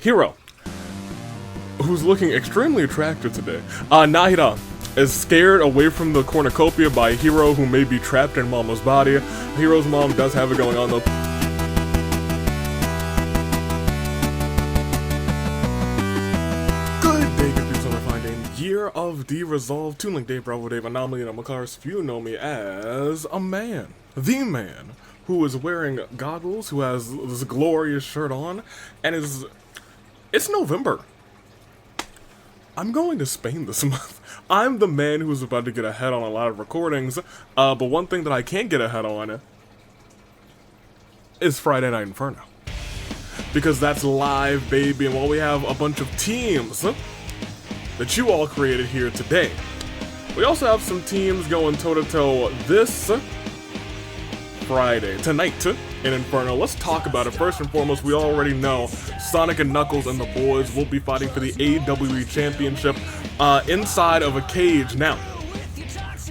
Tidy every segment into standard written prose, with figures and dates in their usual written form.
Hiro, who's looking extremely attractive today. Nahida is scared away from the cornucopia by Hiro, who may be trapped in Mama's body. Hiro's mom does have it going on though. Good day, good people, fine day. Year of the Resolve, Toon Dave, Bravo Dave, Anomaly, and Makars. Few know me as a man. The man who is wearing goggles, who has this glorious shirt on, and it's November. I'm going to Spain this month. I'm the man who's about to get ahead on a lot of recordings, but one thing that I can't get ahead on is Friday Night Inferno. Because that's live, baby, and while we have a bunch of teams that you all created here today, we also have some teams going toe-to-toe this Friday, tonight, in Inferno. Let's talk about it. First and foremost, we already know Sonic and Knuckles and the boys will be fighting for the AWE Championship inside of a cage. Now,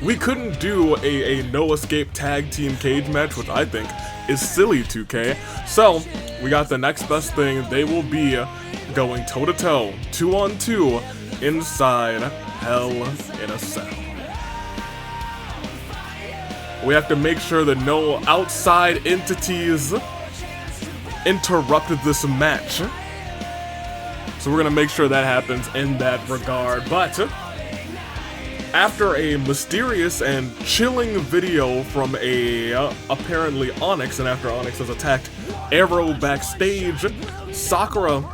we couldn't do a no-escape tag team cage match, which I think is silly, 2K. So, we got the next best thing. They will be going toe-to-toe, 2-on-2, inside Hell in a Cell. We have to make sure that no outside entities interrupted this match. So we're going to make sure that happens in that regard. But after a mysterious and chilling video from apparently Onyx, and after Onyx has attacked Arrow backstage, Sakura,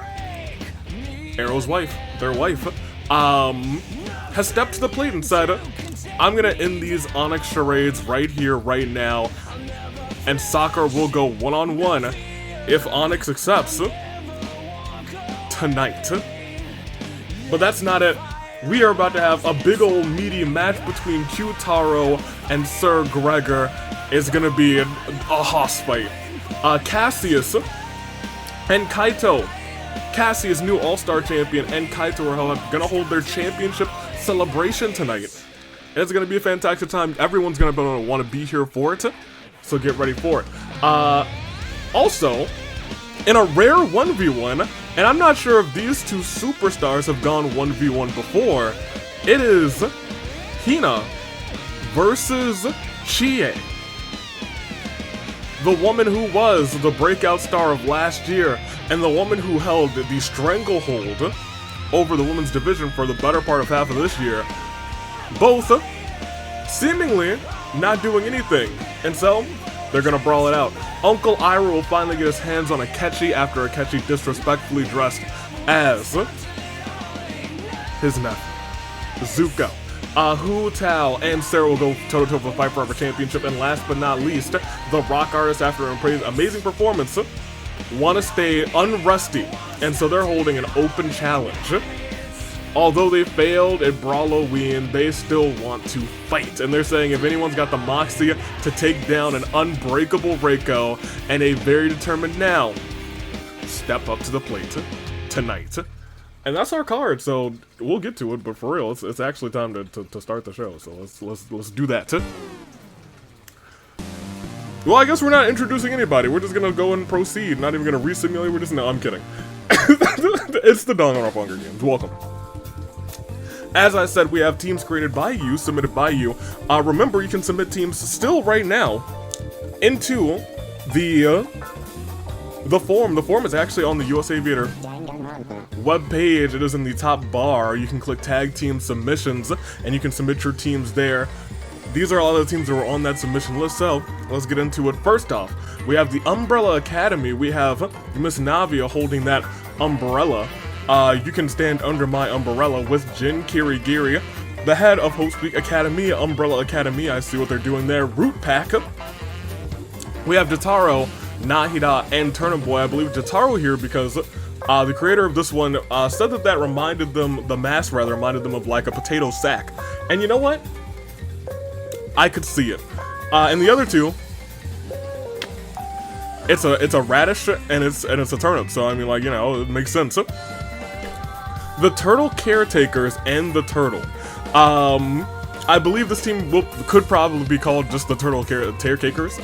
Arrow's wife, their wife, has stepped to the plate and said, I'm gonna end these Onyx charades right here, right now, and Sakura will go one-on-one if Onyx accepts tonight. But that's not it. We are about to have a big old meaty match between Q-Taro and Sir Gregor. It's gonna be a hoss fight. Cassius and Kaito. Cassius, new All-Star champion, and Kaito are gonna hold their championship celebration tonight. It's going to be a fantastic time. Everyone's going to want to be here for it, so get ready for it. Also, in a rare 1v1, and I'm not sure if these two superstars have gone 1v1 before, it is Hina versus Chie. The woman who was the breakout star of last year, and the woman who held the stranglehold over the women's division for the better part of half of this year. Both seemingly not doing anything, and so they're gonna brawl it out. Uncle Iroh will finally get his hands on Akechi after Akechi disrespectfully dressed as his nephew, Zuko. Hu Tao and Sarah will go toe-to-toe for the Fight Forever Championship, and last but not least, the Rock Artists, after an amazing performance, want to stay unrusty, and so they're holding an open challenge. Although they failed at Brawloween, they still want to fight. And they're saying if anyone's got the moxie to take down an unbreakable Reiko and a very determined Now, step up to the plate tonight. And that's our card, so we'll get to it, but for real, it's actually time to start the show, so let's do that. Well, I guess we're not introducing anybody. We're just gonna go and proceed. Not even gonna re-simulate, we're just, no, I'm kidding. It's the Danganronpa Hunger Games. Welcome. As I said, we have teams created by you, submitted by you. Remember, you can submit teams still right now into the form. The form is actually on the US Aviator webpage. It is in the top bar. You can click Tag Team Submissions, and you can submit your teams there. These are all the teams that were on that submission list, so let's get into it. First off, we have the Umbrella Academy. We have Miss Navia holding that umbrella. You can stand under my umbrella with Jin Kirigiri, the head of Host Week Academy, Umbrella Academy. I see what they're doing there. Root Pack. We have Jotaro, Nahida, and Turnip Boy. I believe Jotaro here because the creator of this one said that reminded them, the mask rather, reminded them of like a potato sack. And you know what? I could see it. And the other two, it's a radish and it's a turnip. So I mean, like, you know, it makes sense. The Turtle Caretakers and the Turtle. I believe this team could probably be called just the Turtle Caretakers.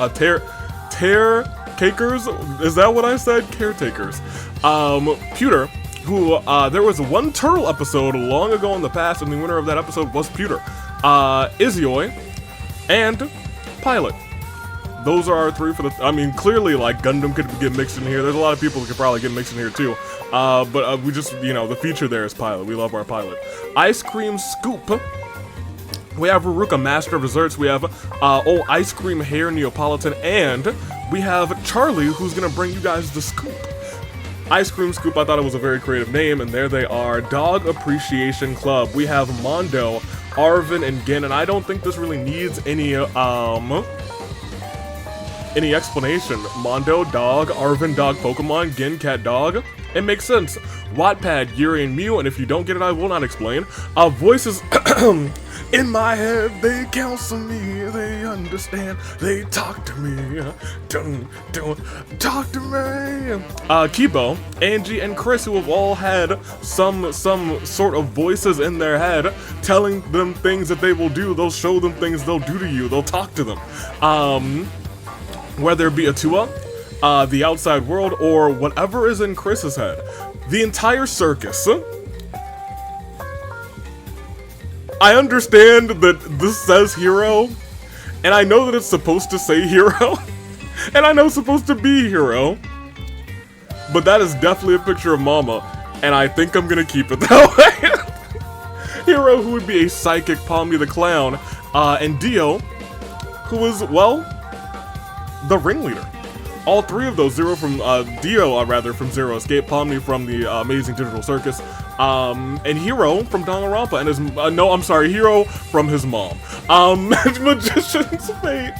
Caretakers? Is that what I said? Caretakers. Pewter who, there was one Turtle episode long ago in the past, and the winner of that episode was Pewter. Izioi, and Pilot. Those are our three for the, I mean, clearly, like, Gundam could get mixed in here. There's a lot of people who could probably get mixed in here, too. But we just, you know, the feature there is Pilot. We love our Pilot. Ice Cream Scoop. We have Ruruka, Master of Desserts. We have, Ice Cream Hair, Neapolitan. And we have Charlie, who's gonna bring you guys the scoop. Ice Cream Scoop, I thought it was a very creative name, and there they are. Dog Appreciation Club. We have Mondo, Arvin, and Gin, and I don't think this really needs any explanation. Mondo, dog, Arvin, dog, Pokemon, Gin, cat, dog. It makes sense. Wattpad, Yuri, and Mew, and if you don't get it, I will not explain. Voices in my head, they counsel me, they understand, they talk to me. Don't talk to me. Kibo, Angie, and Chris, who have all had some sort of voices in their head telling them things that they will do. They'll show them things they'll do to you. They'll talk to them. Whether it be Atua, the outside world, or whatever is in Chris's head. The entire circus. I understand that this says Hiro, and I know that it's supposed to say Hiro, and I know it's supposed to be Hiro, but that is definitely a picture of Mama, and I think I'm gonna keep it that way. Hiro, who would be a psychic Palmy the Clown, and Dio, who was, well, the ringleader. All three of those, Dio from Zero Escape, Pomni from the Amazing Digital Circus, and Hiro from Danganronpa, and his, Hiro from his mom. Magician's Fate.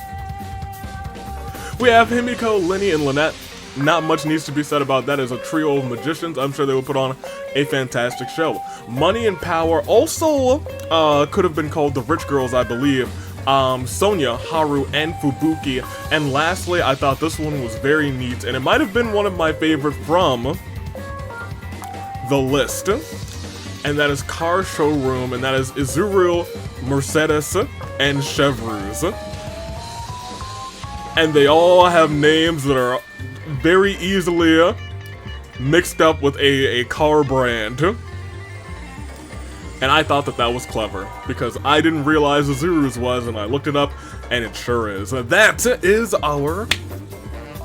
We have Himiko, Lenny, and Lynette. Not much needs to be said about that as a trio of magicians. I'm sure they would put on a fantastic show. Money and Power also could have been called the Rich Girls, I believe. Sonia, Haru, and Fubuki. And lastly, I thought this one was very neat, and it might have been one of my favorite from the list. And that is Car Showroom, and that is Izuru, Mercedes, and Chevreuse. And they all have names that are very easily mixed up with a car brand. And I thought that was clever, because I didn't realize Izuru's was, and I looked it up, and it sure is. That is our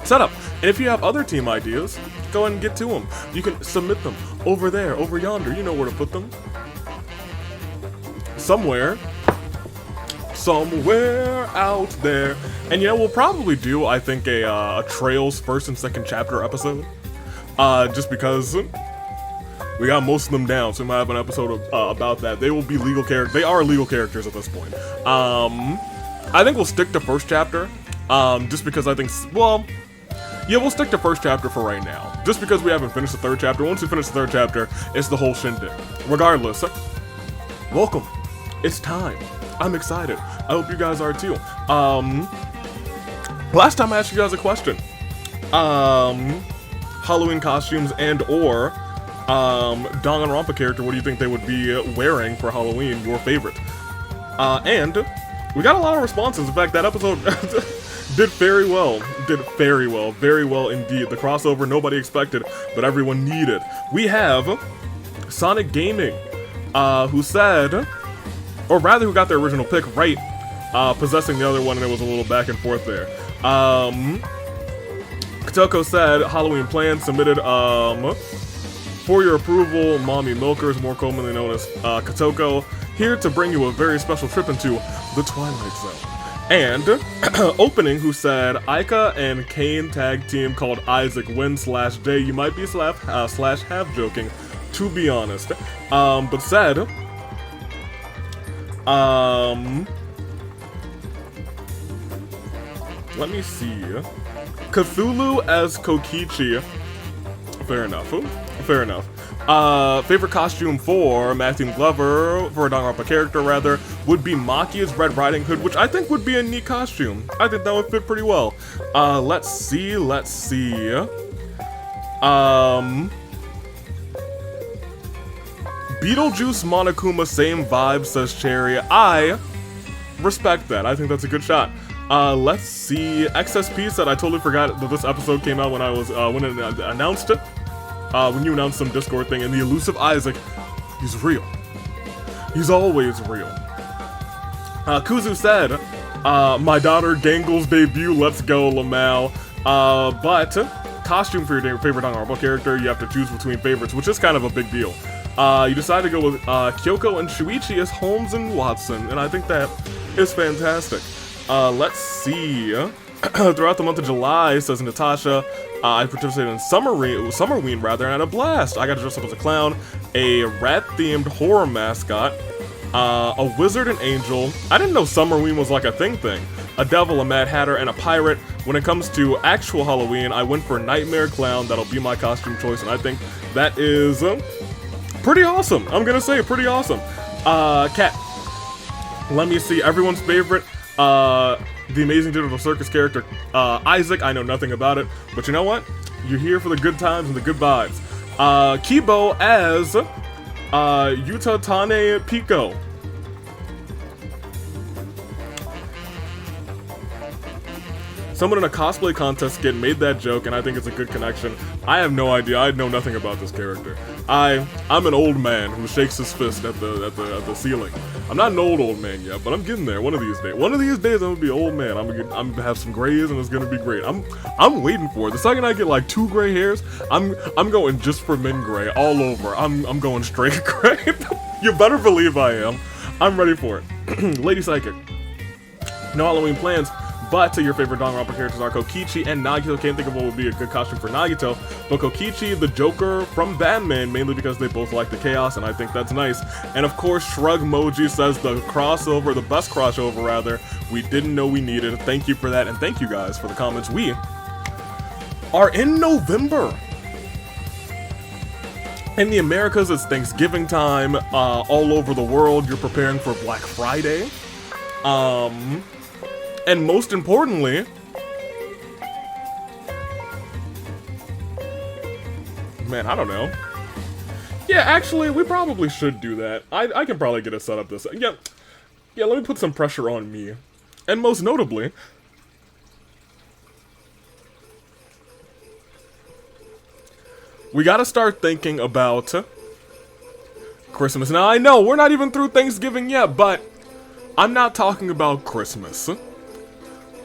setup. And if you have other team ideas, go ahead and get to them. You can submit them over there, over yonder. You know where to put them. Somewhere out there. And you know, we'll probably do, I think, a Trails first and second chapter episode. Just because we got most of them down, so we might have an episode about that. They will be legal characters. They are legal characters at this point. I think we'll stick to first chapter, just because I think, well, yeah, we'll stick to first chapter for right now. Just because we haven't finished the third chapter. Once we finish the third chapter, it's the whole shindig. Regardless, welcome. It's time. I'm excited. I hope you guys are too. Last time I asked you guys a question. Halloween costumes and or Danganronpa character, what do you think they would be wearing for Halloween, your favorite? And we got a lot of responses. In fact, that episode did very well. Very well indeed. The crossover nobody expected, but everyone needed. We have Sonic Gaming, who said, or rather who got their original pick right, possessing the other one, and it was a little back and forth there. Kotoko said, Halloween plan submitted, for your approval, Mommy Milkers, more commonly known as Kotoko, here to bring you a very special trip into the Twilight Zone. And opening, who said, Aika and Kane tag team called Isaac Win/J. You might be slash half joking, to be honest. But said, let me see. Cthulhu as Kokichi. Fair enough. Favorite costume for Matthew Glover, for a Danganronpa character rather, would be Maki as Red Riding Hood, which I think would be a neat costume. I think that would fit pretty well. Let's see. Beetlejuice Monokuma, same vibe, says Cherry. I respect that. I think that's a good shot. Let's see. XSP said, I totally forgot that this episode came out when I was, when it announced it. when you announced some Discord thing, and the elusive Isaac, he's real. He's always real. Kuzu said, my daughter Gangle's debut, let's go, Lamau. But costume for your favorite Danganronpa character, you have to choose between favorites, which is kind of a big deal. You decided to go with Kyoko and Shuichi as Holmes and Watson, and I think that is fantastic. Let's see. Throughout the month of July, says Natasha, I participated in Summerween rather, and I had a blast. I got to dress up as a clown, a rat-themed horror mascot, a wizard and angel. I didn't know Summerween was like a thing. A devil, a Mad Hatter, and a pirate. When it comes to actual Halloween, I went for Nightmare Clown. That'll be my costume choice, and I think that is pretty awesome. I'm gonna say pretty awesome. Cat, let me see everyone's favorite. The Amazing Digital Circus character, Isaac. I know nothing about it, but you know what? You're here for the good times and the good vibes. Kibo as Yutatane Pico. Someone in a cosplay contest skit made that joke, and I think it's a good connection. I have no idea. I know nothing about this character. I'm an old man who shakes his fist at the ceiling. I'm not an old man yet, but I'm getting there. One of these days. One of these days, I'm gonna be an old man. I'm gonna have some grays, and it's gonna be great. I'm waiting for it. The second I get like 2 gray hairs, I'm going just for men gray all over. I'm going straight gray. You better believe I am. I'm ready for it. Lady Psychic. No Halloween plans. But your favorite Danganronpa characters are Kokichi and Nagito. Can't think of what would be a good costume for Nagito, but Kokichi, the Joker from Batman, mainly because they both like the chaos, and I think that's nice. And of course, Shrug Moji says the crossover, the best crossover rather, we didn't know we needed. Thank you for that, and thank you guys for the comments. We are in November. In the Americas, it's Thanksgiving time. All over the world, you're preparing for Black Friday. And most importantly, man, I don't know. Yeah, actually, we probably should do that. I can probably get it set up this. Yeah, let me put some pressure on me. And most notably, we gotta start thinking about Christmas. Now, I know, we're not even through Thanksgiving yet, but I'm not talking about Christmas.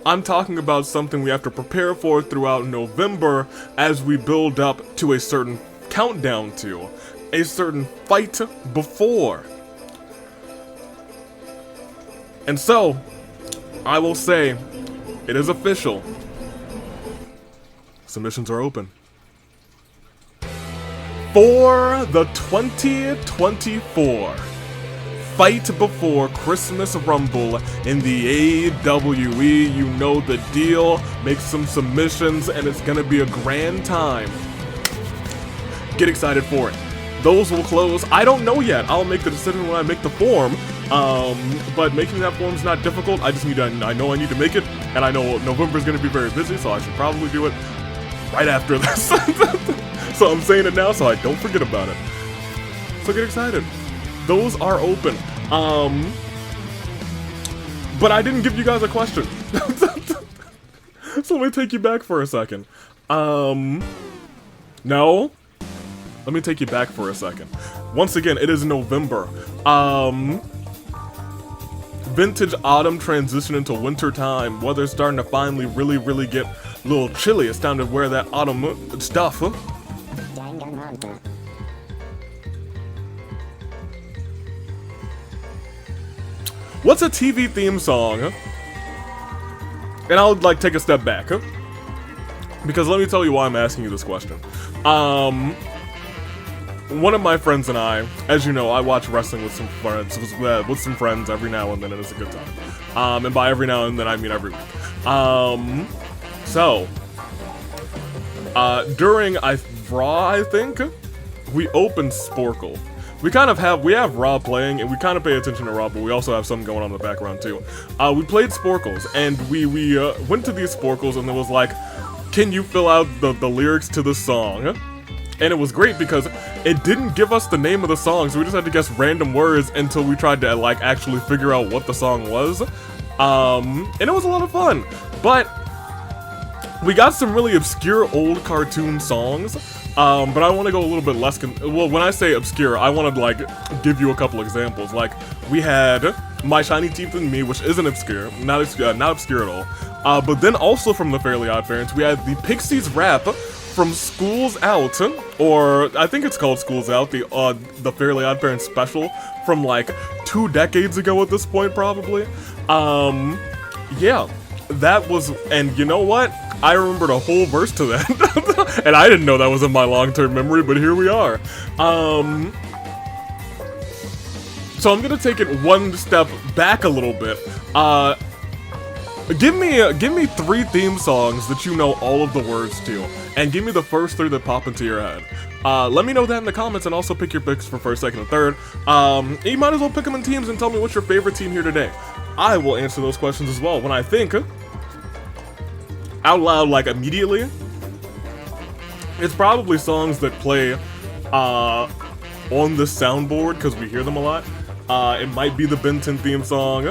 I'm talking about something we have to prepare for throughout November as we build up to a certain countdown to, a certain fight before. And so, I will say, it is official. Submissions are open. For the 2024 Fight Before Christmas Rumble in the AWE, you know the deal. Make some submissions and it's gonna be a grand time. Get excited for it. Those will close. I don't know yet. I'll make the decision when I make the form. But making that form is not difficult. I just need to, I know I need to make it, and I know November is gonna be very busy, so I should probably do it right after this. So I'm saying it now so I don't forget about it. So get excited. Those are open. But I didn't give you guys a question. So let me take you back for a second. No. Let me take you back for a second. Once again, it is November. Vintage autumn transition into winter time. Weather's starting to finally really get a little chilly. It's time to wear that autumn stuff. What's a TV theme song? And I'll like take a step back, because let me tell you why I'm asking you this question. One of my friends and I, as you know, I watch wrestling with some friends every now and then, and it's a good time. And by every now and then, I mean every week. During Raw, I think, we opened Sporkle. We have Raw playing, and we kind of pay attention to Raw, but we also have something going on in the background too. We played Sporkles, and we went to these Sporkles, and it was like, can you fill out the lyrics to the song? And it was great because it didn't give us the name of the song, so we just had to guess random words until we tried to like actually figure out what the song was. And it was a lot of fun. But we got some really obscure old cartoon songs But I want to go a little bit less, well, when I say obscure, I want to, like, give you a couple examples. Like, we had My Shiny Teeth and Me, which isn't obscure, not obscure at all. But then also from the Fairly Odd Parents, we had the Pixies rap from School's Out, or I think it's called School's Out, the Fairly Odd Parents special from, like, 2 decades ago at this point, probably. Yeah, that was, and you know what? I remembered a whole verse to that, and I didn't know that was in my long-term memory, but here we are. So I'm gonna take it one step back a little bit. Give me 3 theme songs that you know all of the words to, and give me the first 3 that pop into your head. Let me know that in the comments, and also pick your picks for first, second, and third. You might as well pick them in teams and tell me what's your favorite team here today. I will answer those questions as well when I think out loud, like immediately. It's probably songs that play on the soundboard because we hear them a lot. It might be the Ben 10 theme song,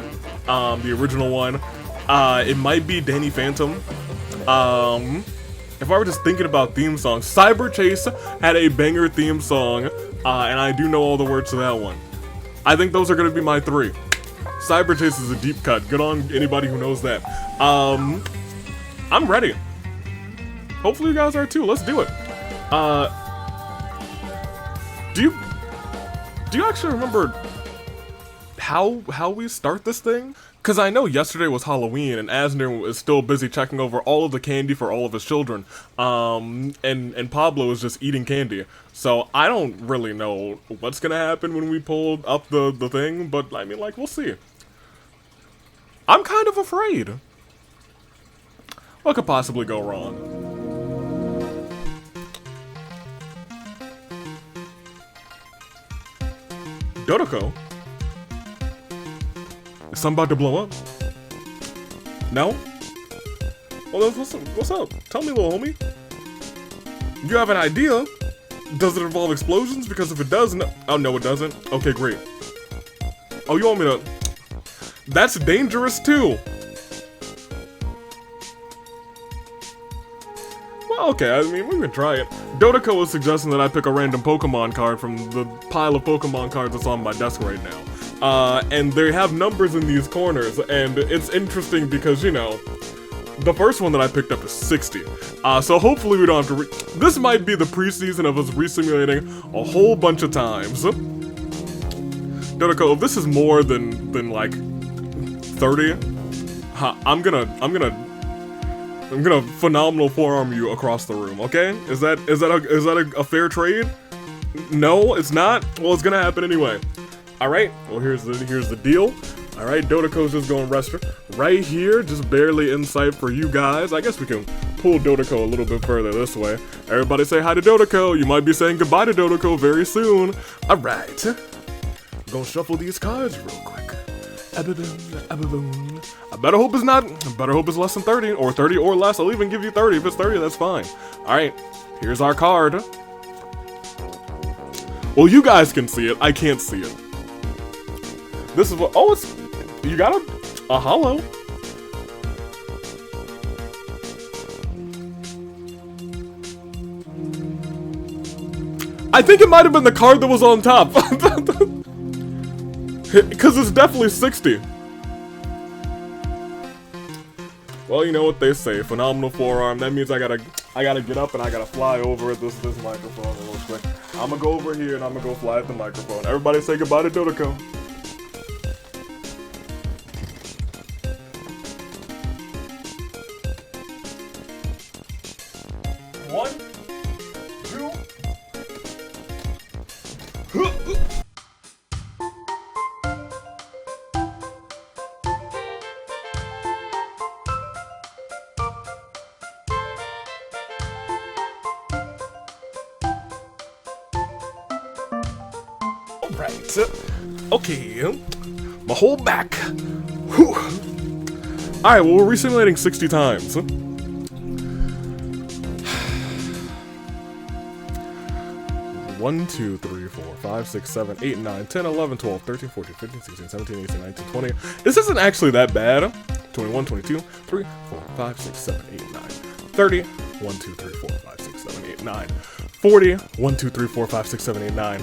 the original one. It might be Danny Phantom. If I were just thinking about theme songs, Cyber Chase had a banger theme song, and I do know all the words to that one. I think those are going to be my 3. Cyber Chase is a deep cut. Good on anybody who knows that. I'm ready. Hopefully you guys are too. Let's do it. Do you actually remember how we start this thing? Because I know yesterday was Halloween, and Asner is still busy checking over all of the candy for all of his children. And Pablo is just eating candy. So I don't really know what's gonna happen when we pull up the thing, but I mean, like, we'll see. I'm kind of afraid. What could possibly go wrong? Dodoko? Is something about to blow up? No? Well, what's up? Tell me, little homie. You have an idea? Does it involve explosions? Because if it does, no. Oh, no, it doesn't. Okay, great. Oh, you want me to... That's dangerous, too. Well, okay, I mean, we can try it. Dodoko was suggesting that I pick a random Pokemon card from the pile of Pokemon cards that's on my desk right now. And they have numbers in these corners, and it's interesting because, you know, the first one that I picked up is 60. So hopefully we don't have to this might be the preseason of us resimulating a whole bunch of times. Dodoko, if this is more than like 30, I'm gonna phenomenal forearm you across the room, okay? Is that a fair trade? No, it's not? Well, it's gonna happen anyway. Alright, well here's the deal. Alright, Dodoko's just going rest right here, just barely in sight for you guys. I guess we can pull Dodoko a little bit further this way. Everybody say hi to Dodoko. You might be saying goodbye to Dodoko very soon. Alright. I'm gonna shuffle these cards real quick. I better hope it's less than 30, or 30 or less. I'll even give you 30. If it's 30, that's fine. Alright, here's our card. Well, you guys can see it. I can't see it. This is what, oh, it's, you got a hollow. I think it might have been the card that was on top. Because it's definitely 60. Well, you know what they say, phenomenal forearm. That means I gotta get up and I gotta fly over this microphone real quick. I'm gonna go over here and I'm gonna go fly at the microphone. Everybody say goodbye to Dodoko. One, two. Alright. Okay. My whole back. Whew. Alright, well, we're resimulating 60 times. 1, 2, 3, 4, 5, 6, 7, 8, 9, 10, 11, 12, 13, 14, 15, 16, 17, 18, 19, 20. This isn't actually that bad. 21, 22, 3, 4, 5, 6, 7, 8, 9, 30. 1, 2, 3, 4, 5, 6, 7, 8, 9. 40, 1, 2, 3, 4, 5, 6, 7, 8, 9.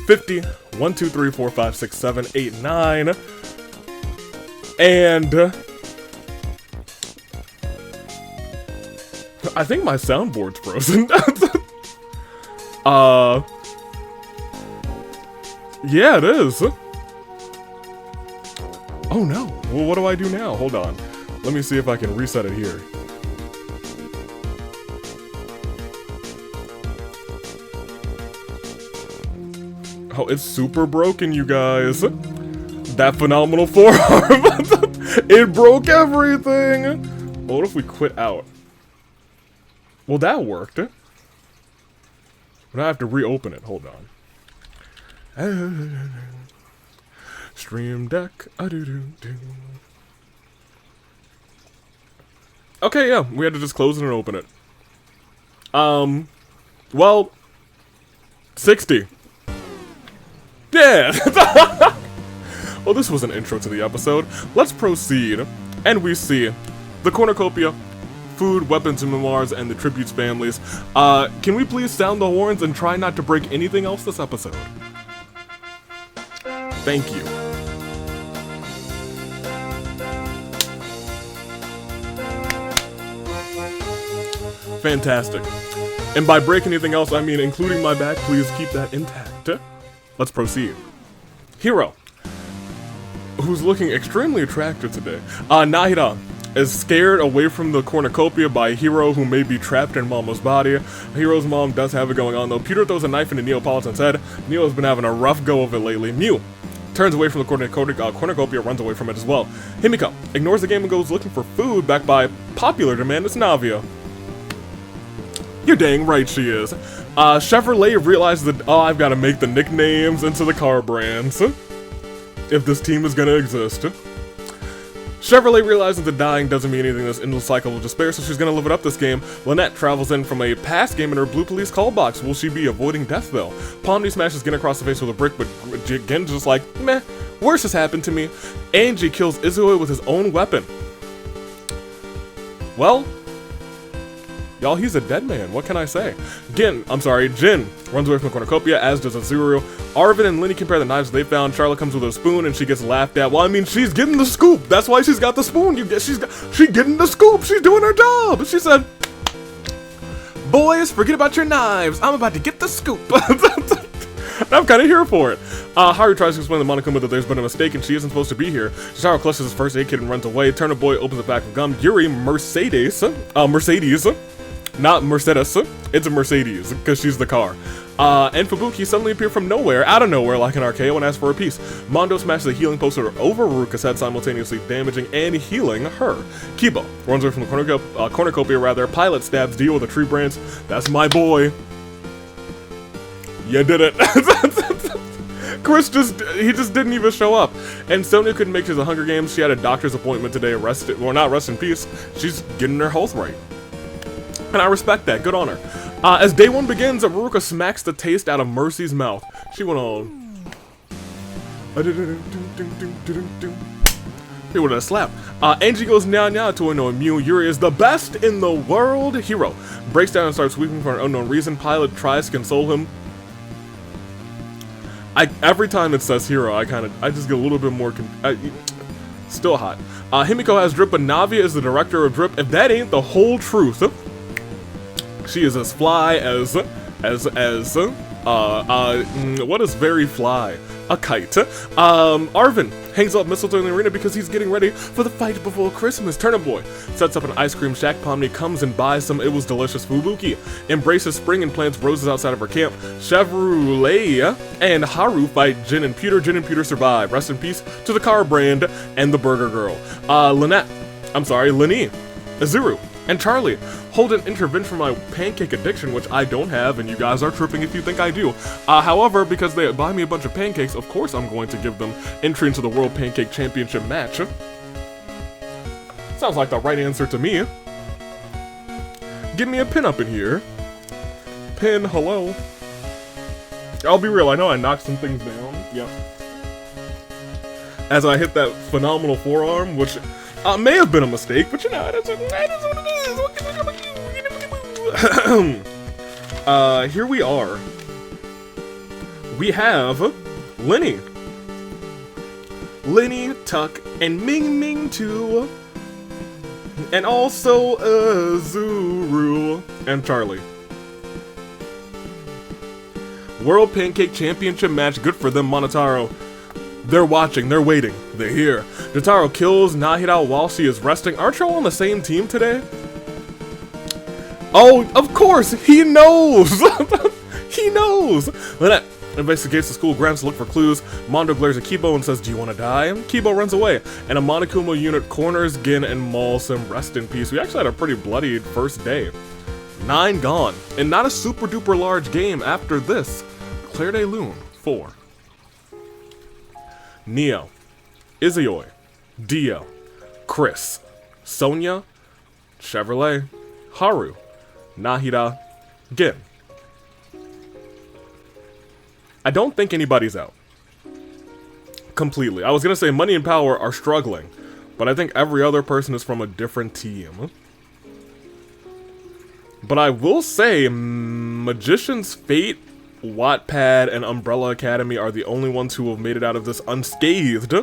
50, 1, 2, 3, 4, 5, 6, 7, 8, 9. And I think my soundboard's frozen. Yeah, it is. Oh no. Well, what do I do now? Hold on. Let me see if I can reset it here. Oh, it's super broken, you guys. That phenomenal forearm. It broke everything. Well, what if we quit out? Well, that worked. But I have to reopen it. Hold on. Stream Deck. Okay, yeah. We had to just close it and open it. Well, 60. Yeah. Well, this was an intro to the episode. Let's proceed. And we see the cornucopia, food, weapons, and memoirs, and the tributes families. Can we please sound the horns and try not to break anything else this episode? Thank you. Fantastic. And by break anything else, I mean including my back. Please keep that intact. Let's proceed. Hiro, who's looking extremely attractive today. Nahida is scared away from the cornucopia by Hiro, who may be trapped in Mama's body. Hiro's mom does have it going on, though. Peter throws a knife into Neapolitan's head. Neo's been having a rough go of it lately. Mew turns away from the cornucopia, runs away from it as well. Himiko ignores the game and goes looking for food, backed by popular demand. It's Navia. You're dang right she is. Chevrolet realizes that, oh, I've got to make the nicknames into the car brands if this team is gonna exist. Chevrolet realizes that dying doesn't mean anything in this endless cycle of despair, so she's gonna live it up this game. Lynette travels in from a past game in her blue police call box. Will she be avoiding death, though? Pomni smashes Gen across the face with a brick, but Gen's just like, meh, worse has happened to me. Angie kills Izue with his own weapon. Well, y'all, he's a dead man. What can I say? Jin runs away from the cornucopia, as does Azuru. Arvin and Lenny compare the knives they found. Charlotte comes with a spoon and she gets laughed at. Well, I mean, she's getting the scoop. That's why she's got the spoon. She's getting the scoop. She's doing her job. She said, boys, forget about your knives. I'm about to get the scoop. I'm kind of here for it. Haru tries to explain to Monokuma that there's been a mistake and she isn't supposed to be here. Shitaro clutches his first aid kit and runs away. Turnip Boy opens a pack of gum. Yuri, Mercedes, not Mercedes, it's a Mercedes, because she's the car. And Fubuki suddenly appeared from nowhere, out of nowhere, like an Archaeo, and asks for a piece. Mondo smashes a healing poster over Ruka's head, simultaneously damaging and healing her. Kibo runs away from the cornucopia, Pilot stabs Dio with a tree branch. That's my boy. You did it. Chris just didn't even show up. And Sonia couldn't make it to the Hunger Games. She had a doctor's appointment today, not rest in peace. She's getting her health right. And I respect that. Good on her. As day one begins, Ruka smacks the taste out of Mercy's mouth. She went on. He would have slapped. Angie goes nya to annoy Mew. Yuri is the best in the world. Hiro breaks down and starts weeping for an unknown reason. Pilot tries to console him. Every time it says Hiro, I just get a little bit more. Still hot. Himiko has drip, but Navia is the director of drip. If that ain't the whole truth. She is as fly as what is very fly? A kite. Arvin hangs up mistletoe in the arena because he's getting ready for the fight before Christmas. Turnip Boy sets up an ice cream shack. Pomni comes and buys some. It was delicious. Fubuki embraces spring and plants roses outside of her camp. Chevrolet and Haru fight Jin and Peter. Jin and Peter survive. Rest in peace to the car brand and the burger girl. Lenny, Azuru, and Charlie hold an intervention for my pancake addiction, which I don't have, and you guys are tripping if you think I do. However, because they buy me a bunch of pancakes, of course I'm going to give them entry into the World Pancake Championship match. Sounds like the right answer to me. Give me a pin up in here. Pin, hello. I'll be real, I know I knocked some things down. Yep. As I hit that phenomenal forearm, which may have been a mistake, but you know, that's what it is. Here we are. We have Lenny. Lenny, Tuck, and Ming Ming too. And also, Zuru and Charlie. World Pancake Championship match, good for them, Monotaro. They're watching, they're waiting, they're here. Jotaro kills Nahida while she is resting. Aren't y'all on the same team today? Oh, of course, he knows! He knows! Lynette investigates the school grounds to look for clues. Mondo glares at Kibo and says, "Do you want to die?" Kibo runs away, and a Monokuma unit corners Gin and mauls him. Rest in peace. We actually had a pretty bloody first day. 9 gone, and not a super duper large game after this. Claire de Lune, 4. Neo, Izuyoi, Dio, Chris, Sonia, Chevrolet, Haru, Nahida, Gin. I don't think anybody's out. Completely. I was gonna say Money and Power are struggling, but I think every other person is from a different team. But I will say Magician's Fate, Wattpad, and Umbrella Academy are the only ones who have made it out of this unscathed.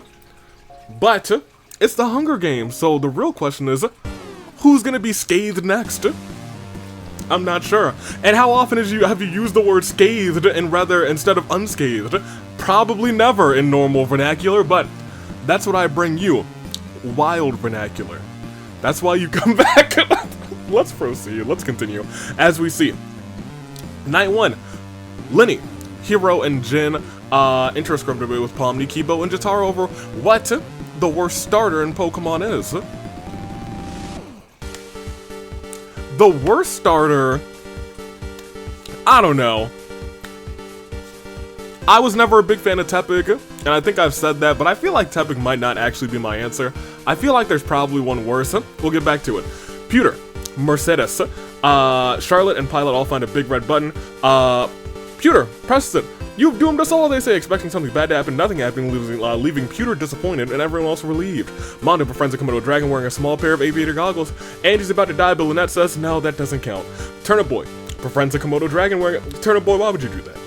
But it's the Hunger Games, so the real question is, who's gonna be scathed next? I'm not sure. And how often have you used the word scathed instead of unscathed? Probably never in normal vernacular, but that's what I bring you. Wild vernacular. That's why you come back. Let's proceed. Let's continue. As we see. Night 1. Lenny, Hiro, and Jin introscript debate with Pomni, Kibo, and Jotaro over what the worst starter in Pokemon is. The worst starter, I don't know. I was never a big fan of Tepig, and I think I've said that, but I feel like Tepig might not actually be my answer. I feel like there's probably one worse. We'll get back to it. Pewter, Mercedes, Charlotte, and Pilot all find a big red button. Pewter, Preston, you've doomed us all, they say, expecting something bad to happen, nothing happening, leaving Pewter disappointed and everyone else relieved. Mondo befriends a Komodo dragon wearing a small pair of aviator goggles. Andy's about to die, but Lynette says, no, that doesn't count. Turnip Boy befriends a Komodo dragon wearing a... Turnip Boy, why would you do that?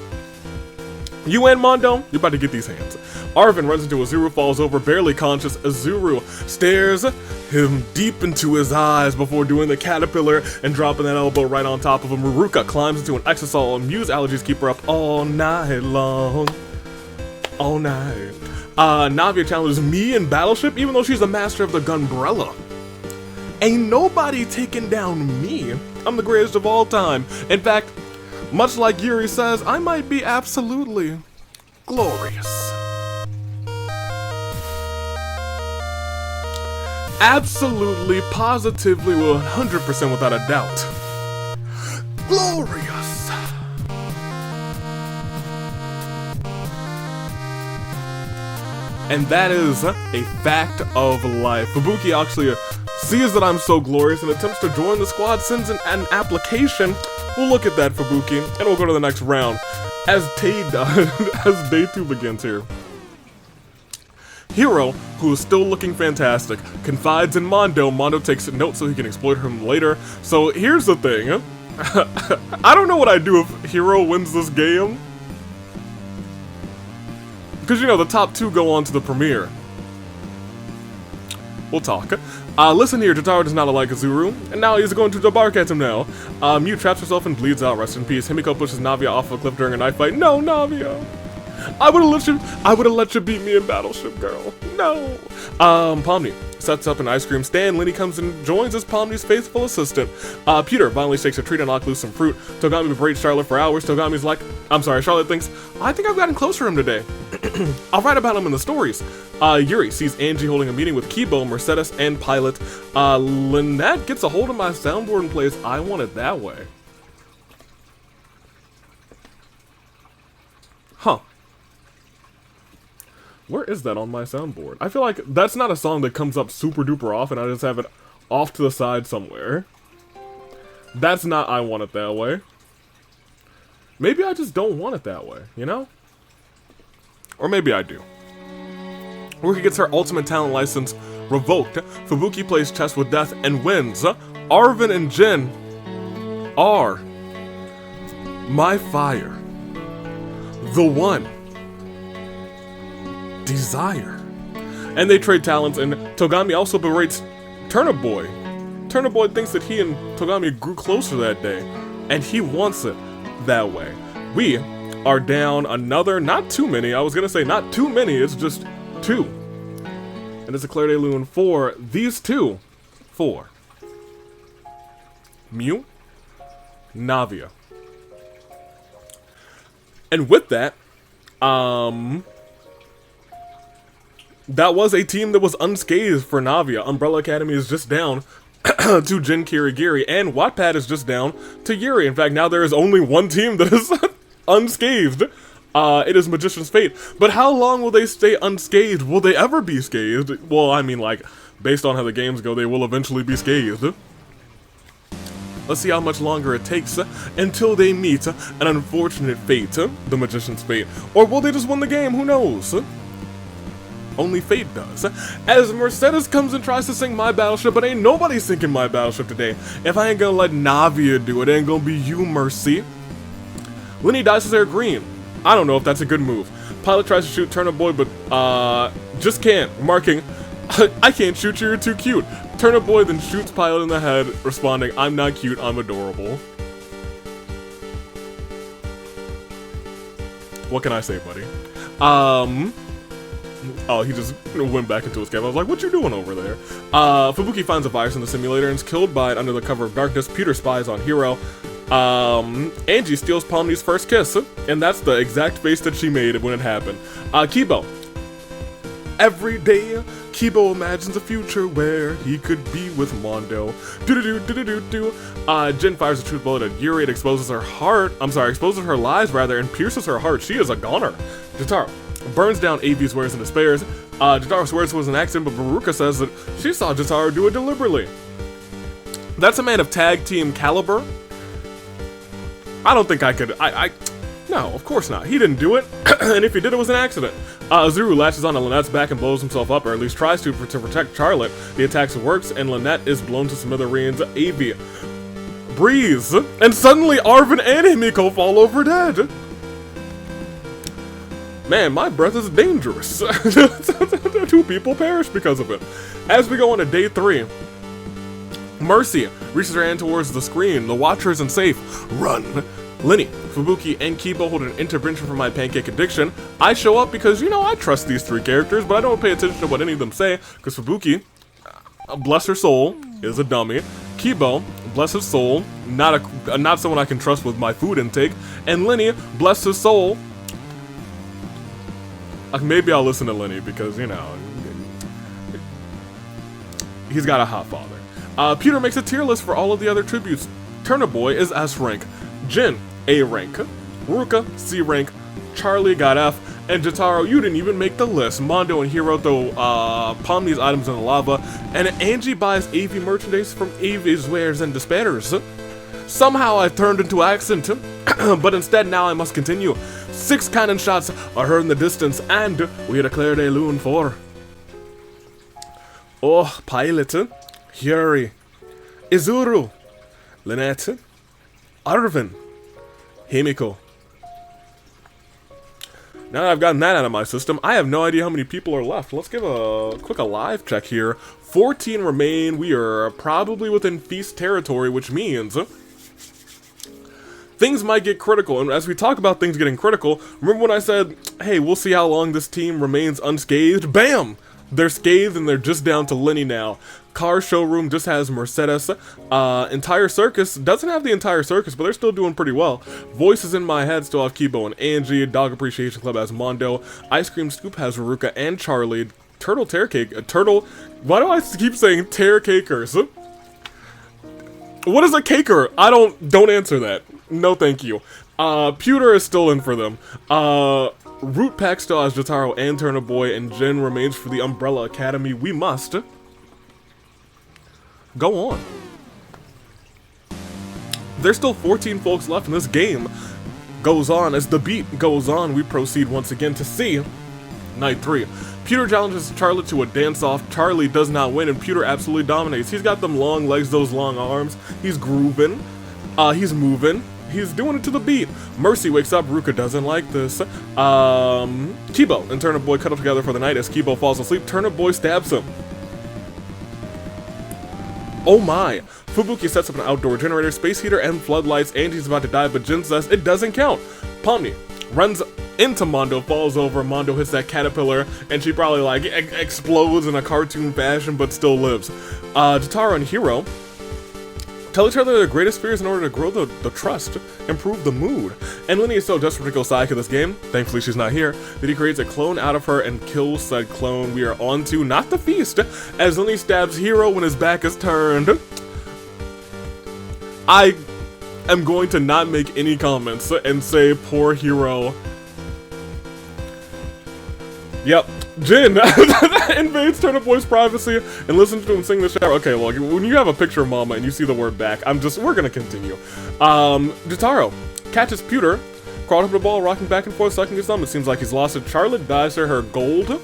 You and Mondo, you're about to get these hands. Arvin runs into Azuru, falls over, barely conscious. Azuru stares him deep into his eyes before doing the caterpillar and dropping that elbow right on top of him. Maruka climbs into an exosol, and Muse allergies keep her up all night long. All night. Navia challenges me in Battleship, even though she's the master of the Gunbrella. Ain't nobody taking down me. I'm the greatest of all time. In fact, much like Yuri says, I might be absolutely glorious. Absolutely, positively, 100% without a doubt. Glorious! And that is a fact of life. Fubuki actually sees that I'm so glorious and attempts to join the squad, sends an application. We'll look at that, Fubuki, and we'll go to the next round. As day 2 begins here. Hiro, who is still looking fantastic, confides in Mondo. Mondo takes a note so he can exploit him later. So here's the thing. I don't know what I'd do if Hiro wins this game. Because, you know, the top 2 go on to the premiere. We'll talk. Listen here, Jotaro does not like Azuru, and now he's going to bark at him now. Mew traps herself and bleeds out, rest in peace. Himiko pushes Navia off a cliff during a knife fight. No, Navia! I would've let you beat me in Battleship, girl. No! Pomni sets up an ice cream stand. Lenny comes and joins as Pomni's faithful assistant. Peter violently shakes a tree to knock loose some fruit. Togami berates Charlotte for hours. Togami's like, I'm sorry, Charlotte thinks, I think I've gotten closer to him today. I'll write about him in the stories. Yuri sees Angie holding a meeting with Kibo, Mercedes, and Pilot. Lynette gets a hold of my soundboard and plays I Want It That Way. Huh. Where is that on my soundboard? I feel like that's not a song that comes up super duper often. I just have it off to the side somewhere. That's not I Want It That Way. Maybe I just don't want it that way, you know? Or maybe I do. Ruki gets her ultimate talent license revoked. Fubuki plays chess with death and wins. Arvin and Jin are my fire, the one, desire. And they trade talents, and Togami also berates Turnip Boy. Turnip Boy thinks that he and Togami grew closer that day, and he wants it that way. We are down another, not too many, I was gonna say not too many, it's just 2. And it's a Claire de Lune for these 2, for Mew, Navia. And with that, that was a team that was unscathed for Navia. Umbrella Academy is just down to Jin Kirigiri, and Wattpad is just down to Yuri. In fact, now there is only one team that is unscathed. It is Magician's Fate. But how long will they stay unscathed? Will they ever be scathed? Well, I mean, like, based on how the games go, they will eventually be scathed. Let's see how much longer it takes until they meet an unfortunate fate, the Magician's Fate. Or will they just win the game? Who knows? Only fate does. As Mercedes comes and tries to sink my battleship, but ain't nobody sinking my battleship today. If I ain't gonna let Navia do it, it ain't gonna be you, Mercy. Lenny dies as air green. I don't know if that's a good move. Pilot tries to shoot Turnip Boy, but just can't. Marking, I can't shoot you, you're too cute. Turnip Boy then shoots Pilot in the head, responding, I'm not cute, I'm adorable. What can I say, buddy? Oh, he just went back into his cave. I was like, what you doing over there? Fubuki finds a virus in the simulator and is killed by it under the cover of darkness. Peter spies on Hiro. Angie steals Pomni's first kiss, and that's the exact face that she made when it happened. Kibo. Every day, Kibo imagines a future where he could be with Mondo. Jin fires a truth bullet at Yuri. It exposes her heart. Exposes her lies rather, and pierces her heart. She is a goner. Jotaro burns down AV's wares and despairs. Jotaro swears it was an accident, but Veruca says that she saw Jotaro do it deliberately. That's a man of tag team caliber. I don't think I could. No, of course not. He didn't do it, and if he did, it was an accident. Zuru latches onto Lynette's back and blows himself up, or at least tries to protect Charlotte. The attack works, and Lynette is blown to smithereens. AV breathes, and suddenly Arvin and Himiko fall over dead. Man, my breath is dangerous. 2 people perish because of it. As we go on to day 3, Mercy reaches her hand towards the screen. The Watcher isn't safe. Run. Lenny, Fubuki, and Kibo hold an intervention for my pancake addiction. I show up because, you know, I trust these 3 characters, but I don't pay attention to what any of them say, because Fubuki, bless her soul, is a dummy. Kibo, bless his soul, not someone I can trust with my food intake. And Lenny, bless his soul. Maybe I'll listen to Lenny because, you know, he's got a hot father. Peter makes a tier list for all of the other tributes. Turnip Boy is S rank, Jin A rank, Ruka C rank, Charlie got F, and Jotaro, you didn't even make the list. Mondo and Hiro throw Pomni's items in the lava, and Angie buys AV merchandise from AV's wares and despairs. Somehow I turned into accent, but instead now I must continue. 6 cannon shots are heard in the distance, and we had a Claire de Lune for. Oh, Pilot, Yuri, Izuru, Lynette, Arvin, Himiko. Now that I've gotten that out of my system, I have no idea how many people are left. Let's give a quick live check here. 14 remain. We are probably within feast territory, which means things might get critical. And as we talk about things getting critical, remember when I said, hey, we'll see how long this team remains unscathed? Bam! They're scathed and they're just down to Lenny now. Car Showroom just has Mercedes. Entire Circus doesn't have the Entire Circus, but they're still doing pretty well. Voices in My Head still have Kibo and Angie. Dog Appreciation Club has Mondo. Ice Cream Scoop has Veruca and Charlie. Turtle Tear Cake. Why do I keep saying Tear Cakers? What is a caker? Don't answer that. No thank you. Pewter is still in for them. Root Pack still has Jotaro and Turnip Boy, and Jin remains for the Umbrella Academy. We must go on. There's still 14 folks left in this game. Goes on. As the beat goes on, we proceed once again to see Night 3. Pewter challenges Charlotte to a dance-off. Charlie does not win, and Pewter absolutely dominates. He's got them long legs, those long arms. He's grooving. He's moving. He's doing it to the beat. Mercy wakes up. Ruka doesn't like this. Kibo and Turnip Boy cuddle together for the night. As Kibo falls asleep, Turnip Boy stabs him. Oh my. Fubuki sets up an outdoor generator, space heater, and floodlights. Angie's about to die, but Jin says it doesn't count. Pomni runs into Mondo, falls over. Mondo hits that caterpillar, and she probably like explodes in a cartoon fashion, but still lives. Jotaro and Hiro tell each other their greatest fears in order to grow the trust, improve the mood. And Lenny is so desperate to kill Sayaka this game, thankfully she's not here, that he creates a clone out of her and kills said clone. We are on to not the feast, as Lenny stabs Hiro when his back is turned. I am going to not make any comments and say poor Hiro. Yep. Jin invades Turnip Boy's privacy and listens to him sing the shower. Okay, well, when you have a picture of Mama and you see the word back, we're gonna continue. Jotaro catches Pewter, crawled up the ball, rocking back and forth, sucking his thumb. It seems like he's lost it. Charlotte buys her gold.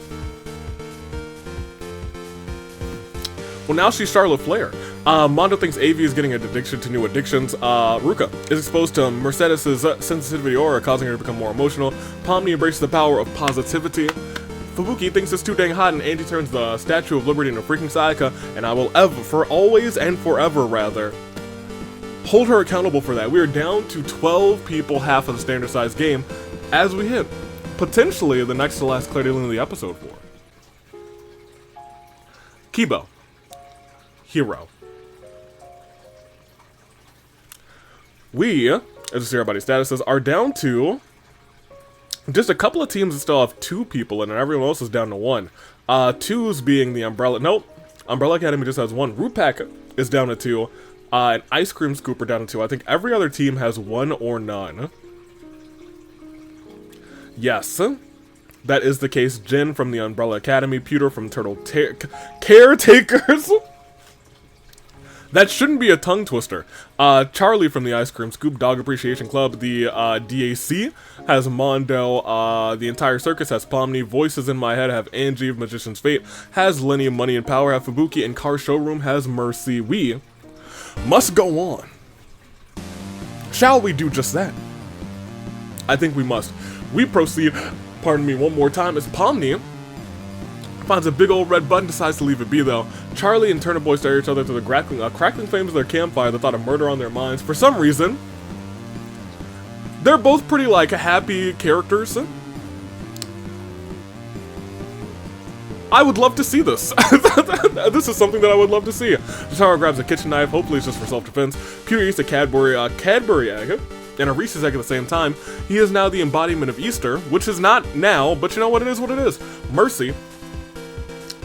Well, now she's Charlotte Flair. Mondo thinks AV is getting an addiction to new addictions. Ruka is exposed to Mercedes' sensitivity aura, causing her to become more emotional. Pomni embraces the power of positivity. Fubuki thinks it's too dang hot, and Andy turns the Statue of Liberty into freaking Sayaka, and I will ever, for always and forever rather, hold her accountable for that. We are down to 12 people, half of the standard size game, as we hit potentially the next to last Claire de Lune of the episode 4. Kibo. Hiro. We, as you see everybody's statuses, are down to just a couple of teams that still have 2 people in it, and everyone else is down to 1. 2's being the Umbrella. Nope. Umbrella Academy just has 1. Rupak is down to 2. And Ice Cream Scooper down to 2. I think every other team has 1 or none. Yes. That is the case. Jin from the Umbrella Academy. Pewter from Turtle Caretakers. That shouldn't be a tongue twister. Charlie from the Ice Cream Scoop Dog Appreciation Club. The DAC has Mondo. The entire circus has Pomni. Voices in My Head have Angie of Magician's Fate. Has Lenny of Money and Power. Have Fubuki. And Car Showroom has Mercy. We must go on. Shall we do just that? I think we must. We proceed, pardon me one more time, as Pomni finds a big old red button, decides to leave it be though. Charlie and Turnip Boy stare at each other through the crackling flames of their campfire, the thought of murder on their minds. For some reason, they're both pretty like happy characters. I would love to see this. This is something that I would love to see. Jotaro grabs a kitchen knife, hopefully it's just for self-defense. Pewter eats a Cadbury egg and a Reese's egg at the same time. He is now the embodiment of Easter, which is not now, but you know what it is. Mercy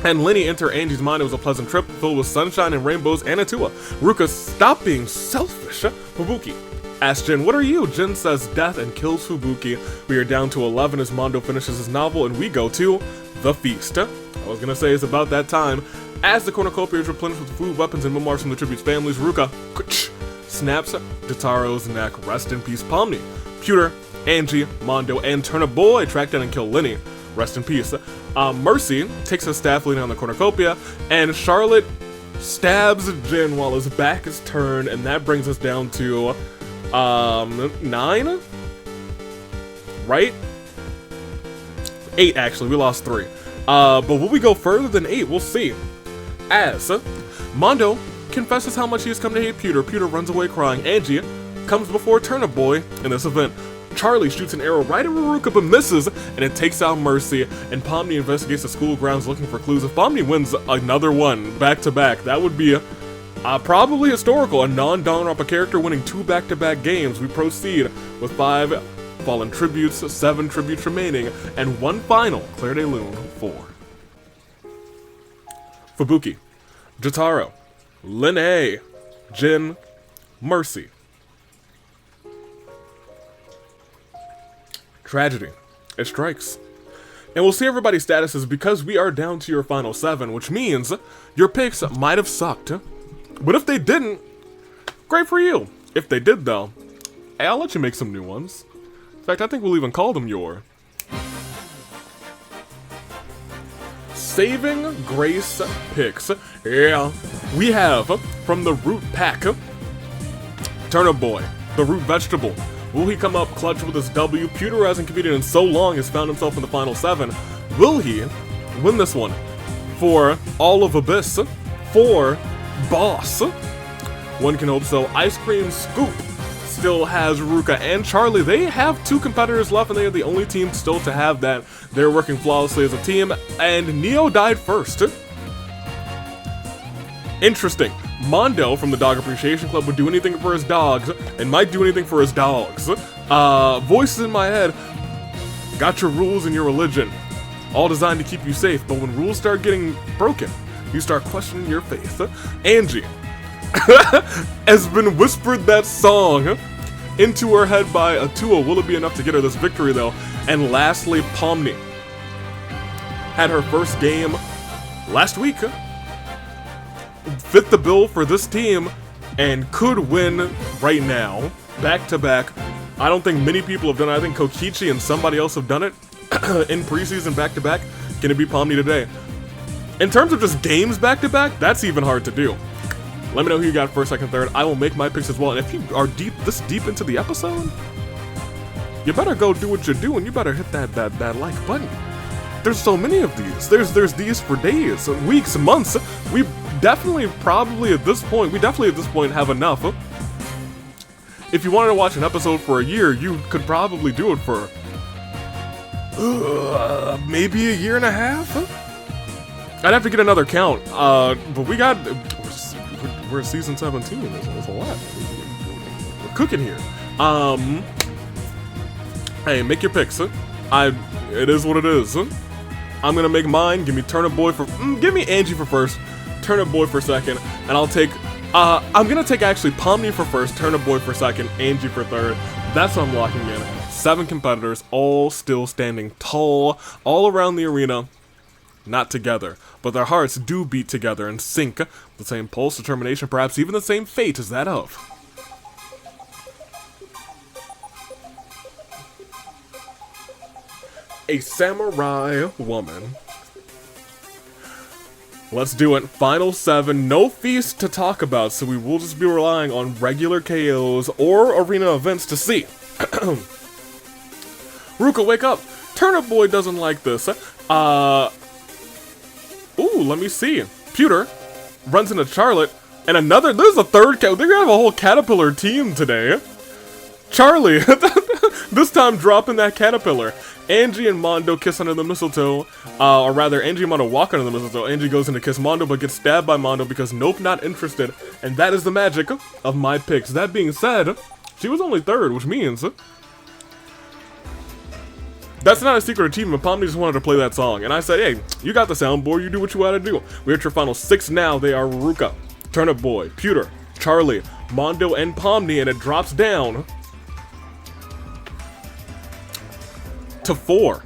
and Lenny enter Angie's mind. It was a pleasant trip filled with sunshine and rainbows and Atua. Ruka, stop being selfish. Fubuki asks Jin, what are you? Jin says death and kills Fubuki. We are down to 11 as Mondo finishes his novel and we go to the feast. I was gonna say it's about that time. As the cornucopia is replenished with food, weapons, and memoirs from the tribute's families, Ruka snaps Jotaro's neck. Rest in peace, Pomni. Pewter, Angie, Mondo, and Turnip Boy track down and kill Lenny. Rest in peace. Mercy takes a staff leaning on the cornucopia, and Charlotte stabs Jin while his back is turned, and that brings us down to 9? Right? 8, actually. We lost 3. But will we go further than 8? We'll see. As Mondo confesses how much he has come to hate Pewter. Pewter runs away crying. Angie comes before Turnip Boy in this event. Charlie shoots an arrow right at Ruka but misses, and it takes out Mercy, and Pomni investigates the school grounds looking for clues. If Pomni wins another one back-to-back, that would be probably historical. A non-Danganronpa character winning 2 back-to-back games. We proceed with 5 fallen tributes, 7 tributes remaining, and 1 final Claire de Lune 4. Fubuki, Jotaro, Linnae, Jin, Mercy. Tragedy. It strikes. And we'll see everybody's statuses because we are down to your final 7, which means your picks might have sucked. But if they didn't, great for you. If they did though, hey, I'll let you make some new ones. In fact, I think we'll even call them your Saving Grace picks. Yeah, we have from the Root Pack, Turnip Boy, the root vegetable. Will he come up clutch with his W? Pewter hasn't competed in so long, has found himself in the final 7. Will he win this one? For all of Abyss, for Boss. One can hope so. Ice Cream Scoop still has Ruka and Charlie. They have 2 competitors left, and they are the only team still to have that. They're working flawlessly as a team, and Neo died first. Interesting. Mondo from the Dog Appreciation Club would do anything for his dogs, and might do anything for his dogs. Voices in my head, got your rules and your religion, all designed to keep you safe, but when rules start getting broken, you start questioning your faith. Angie has been whispered that song into her head by Atua. Will it be enough to get her this victory, though? And lastly, Pomni had her first game last week, fit the bill for this team, and could win right now, back to back. I don't think many people have done it. I think Kokichi and somebody else have done it in preseason back to back. Can it be Pomni today? In terms of just games back to back, that's even hard to do. Let me know who you got first, second, third. I will make my picks as well. And if you are this deep into the episode, you better go do what you're doing. You better hit that like button. There's so many of these. There's these for days, weeks, months. We definitely at this point have enough. If you wanted to watch an episode for a year, you could probably do it for maybe a year and a half. I'd have to get another count. But we're season 17. There's a lot. We're cooking here. Hey, make your picks. It is what it is. I'm gonna make mine. Give me Turnip Boy give me Angie for first, Turnip Boy for second, and I'll take, I'm gonna take actually Pomni for first, Turnip Boy for second, Angie for third. That's what I'm locking in. 7 competitors, all still standing tall, all around the arena, not together, but their hearts do beat together and sync, the same pulse, determination, perhaps even the same fate as that of a samurai woman. Let's do it. Final 7. No feast to talk about, so we will just be relying on regular KOs or arena events to see. Ruka, wake up. Turnip Boy doesn't like this. Ooh, let me see. Pewter runs into Charlotte, and there's a third they're gonna have a whole caterpillar team today. Charlie, this time dropping that caterpillar. Angie and Mondo kiss under the mistletoe, or rather, Angie and Mondo walk under the mistletoe. Angie goes in to kiss Mondo, but gets stabbed by Mondo because nope, not interested. And that is the magic of my picks. That being said, she was only 3rd, which means that's not a secret achievement. Pomni just wanted to play that song, and I said, hey, you got the soundboard, you do what you gotta do. We're at your final 6 now. They are Ruka, Turnip Boy, Pewter, Charlie, Mondo, and Pomni, and it drops down to 4.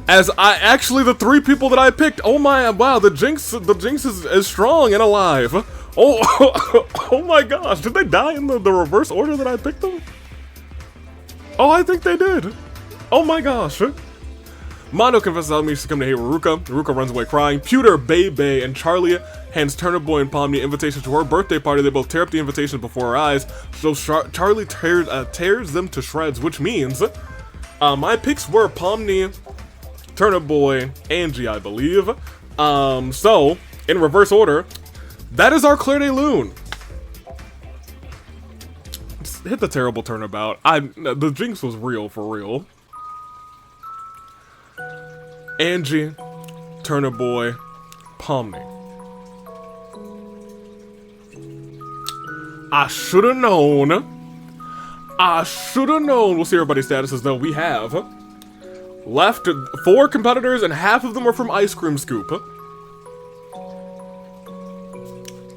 As the 3 people that I picked, oh my, wow, the Jinx is strong and alive. Oh my gosh, did they die in the reverse order that I picked them? Oh, I think they did. Oh my gosh. Mondo confesses how me to come to hate Ruka. Ruka runs away crying. Pewter, Bebe, and Charlie hands Turnip Boy and Pomni invitation to her birthday party. They both tear up the invitation before her eyes. So Charlie tears them to shreds, which means my picks were Pomni, Turnip Boy, Angie, I believe. So, in reverse order, that is our Claire de Lune. Just hit the terrible turnabout. The Jinx was real, for real. Angie, Turnip Boy, Pomni. I should've known. We'll see everybody's statuses though. We have left 4 competitors, and half of them are from Ice Cream Scoop.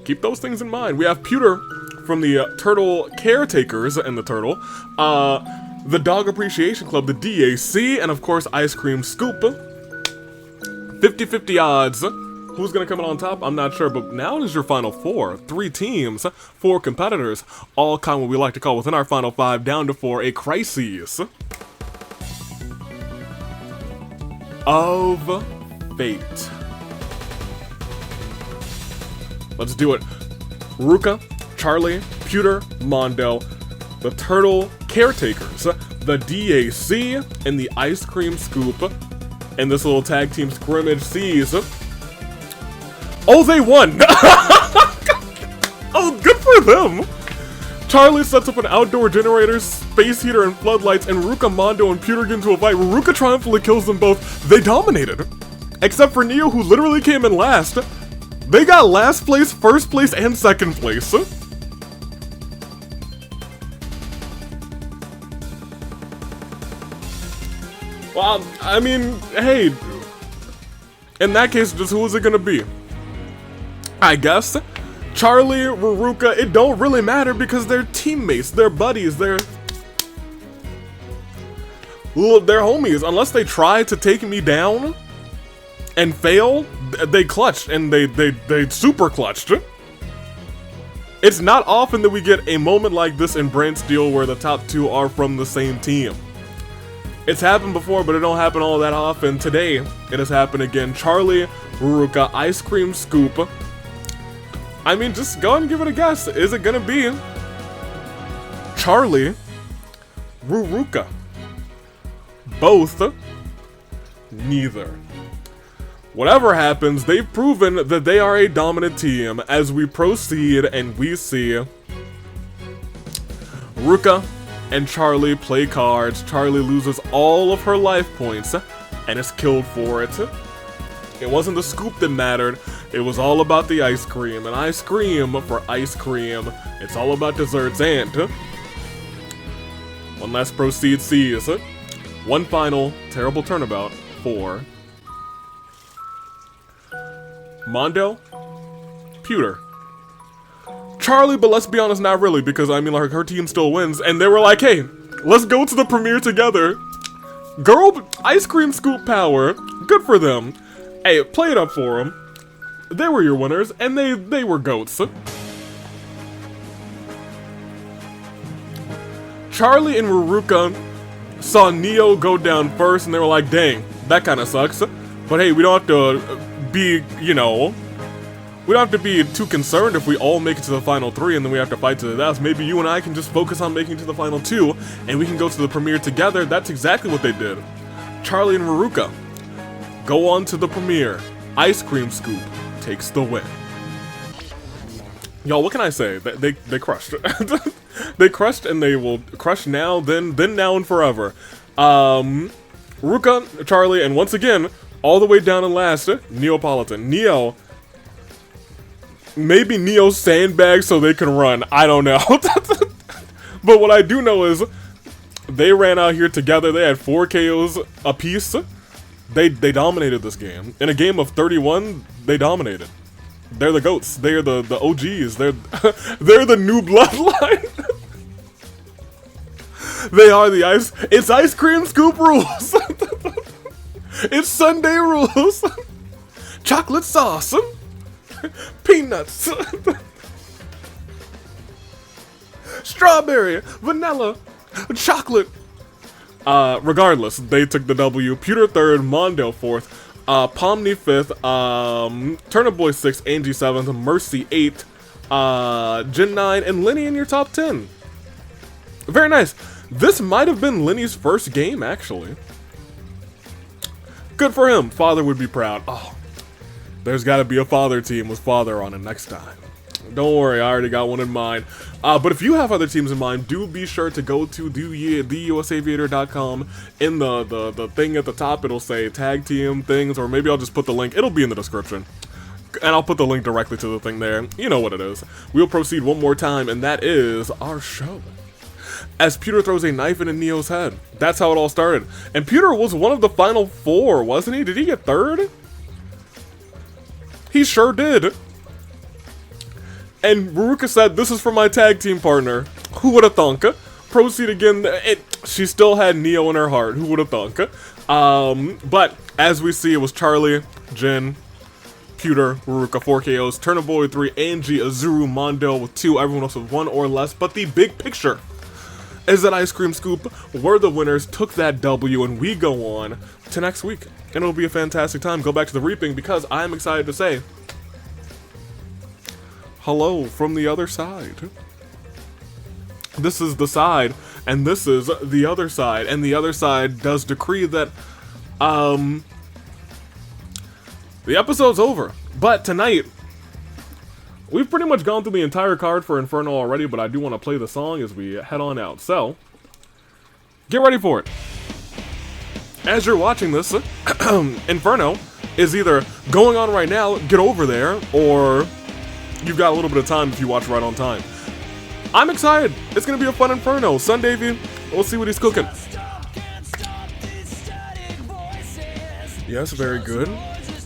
Keep those things in mind. We have Pewter from the Turtle Caretakers and the Turtle, the Dog Appreciation Club, the DAC, and of course Ice Cream Scoop. 50-50 odds. Who's gonna come in on top? I'm not sure, but now it is your final 4. 3 teams, 4 competitors, all kind of what we like to call within our final 5, down to 4, a crisis of fate. Let's do it. Ruka, Charlie, Pewter, Mondo, the Turtle Caretakers, the DAC, and the Ice Cream Scoop, and this little tag team scrimmage sees. Oh, they won! Oh, good for them! Charlie sets up an outdoor generator, space heater, and floodlights, and Ruka, Mondo, and Pewter get into a fight. Ruka triumphantly kills them both. They dominated. Except for Neo, who literally came in last. They got last place, first place, and second place. Well, I mean, hey, in that case, just who is it gonna be? I guess Charlie, Ruka, it don't really matter because they're teammates, they're buddies, they're homies. Unless they try to take me down and fail, they clutched, and they super clutched. It's not often that we get a moment like this in Brand Steel where the top two are from the same team. It's happened before, but it don't happen all that often. Today, it has happened again. Charlie, Ruka, Ice Cream Scoop. I mean, just go and give it a guess. Is it gonna be Charlie, Ruka? Both? Neither. Whatever happens, they've proven that they are a dominant team as we proceed and we see Ruka and Charlie play cards. Charlie loses all of her life points and is killed for it. It wasn't the scoop that mattered, it was all about the ice cream. And ice cream for ice cream, it's all about desserts. And one last proceed sees one final terrible turnabout for Mondo, Pewter, Charlie, but let's be honest, not really, because I mean, like, her team still wins, and they were like, hey, let's go to the premiere together. Girl, ice cream scoop power, good for them. Hey, play it up for them. They were your winners, and they were goats. Charlie and Ruka saw Neo go down first, and they were like, dang, that kind of sucks. But hey, we don't have to be, you know, we don't have to be too concerned if we all make it to the final three and then we have to fight to the death. Maybe you and I can just focus on making it to the final two and we can go to the premiere together. That's exactly what they did. Charlie and Ruka go on to the premiere. Ice Cream Scoop takes the win. Y'all, what can I say? They crushed. They crushed, and they will crush now, then now and forever. Ruka, Charlie, and once again, all the way down in last, Neapolitan. Neo. Maybe Neo sandbagged so they can run. I don't know. But what I do know is they ran out here together. They had 4 KOs apiece. They dominated this game. In a game of 31, they dominated. They're the GOATs. They're the OGs. They're the new bloodline. They are the ice. It's ice cream scoop rules. It's Sunday rules. Chocolate sauce. Peanuts. Strawberry. Vanilla. Chocolate. Regardless, they took the W. Pewter 3rd, Mondo 4th, Pomni 5th, Turnip Boy 6th, Angie 7th, Mercy 8th, Jin 9, and Lenny in your top 10. Very nice. This might have been Lenny's first game, actually. Good for him. Father would be proud. Oh, there's got to be a father team with Father on it next time. Don't worry, I already got one in mind. But if you have other teams in mind, do be sure to go to theusaviator.com. In the thing at the top, it'll say tag team things, or maybe I'll just put the link. It'll be in the description. And I'll put the link directly to the thing there. You know what it is. We'll proceed one more time, and that is our show. As Pewter throws a knife into Neo's head. That's how it all started. And Pewter was one of the final 4, wasn't he? Did he get 3rd? He sure did. And Ruka said, this is for my tag team partner. Who would have thunk? Proceed again. She still had Neo in her heart. Who would have thunk? But as we see, it was Charlie, Jin, Pewter, Ruka, 4 KOs, Turnip Boy 3, Angie, Azuru, Mondo with 2, everyone else with 1 or less. But the big picture is that Ice Cream Scoop were the winners, took that W, and we go on to next week. And it'll be a fantastic time. Go back to the reaping because I'm excited to say hello from the other side. This is the side, and this is the other side, and the other side does decree that, the episode's over. But tonight, we've pretty much gone through the entire card for Inferno already, but I do want to play the song as we head on out. So, get ready for it. As you're watching this, Inferno is either going on right now, get over there, or you've got a little bit of time if you watch right on time. I'm excited. It's going to be a fun Inferno. Sun Davey, we'll see what he's cooking. Yes, very good.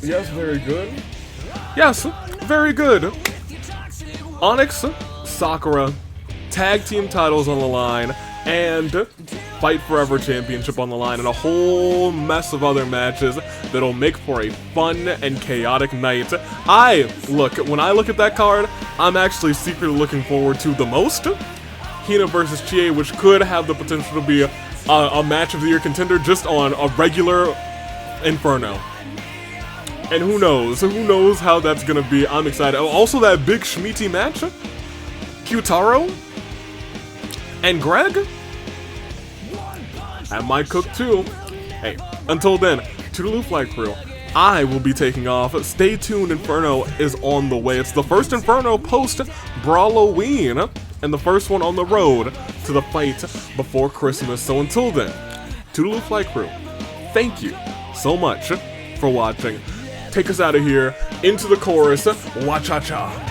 Yes, very good. Yes, very good. Onyx, Sakura, tag team titles on the line, and Fight Forever Championship on the line, and a whole mess of other matches that'll make for a fun and chaotic night. When I look at that card, I'm actually secretly looking forward to the most Hina versus Chie, which could have the potential to be a match of the year contender just on a regular Inferno. And who knows how that's gonna be. I'm excited. Also, that big Shmiti match, Kyutaro and Greg, that might cook too. Hey, until then, toodaloo Flight Crew, I will be taking off. Stay tuned, Inferno is on the way. It's the first Inferno post Brawloween, and the first one on the road to the fight before Christmas. So until then, toodaloo Flight Crew, thank you so much for watching. Take us out of here into the chorus. Wa-cha-cha.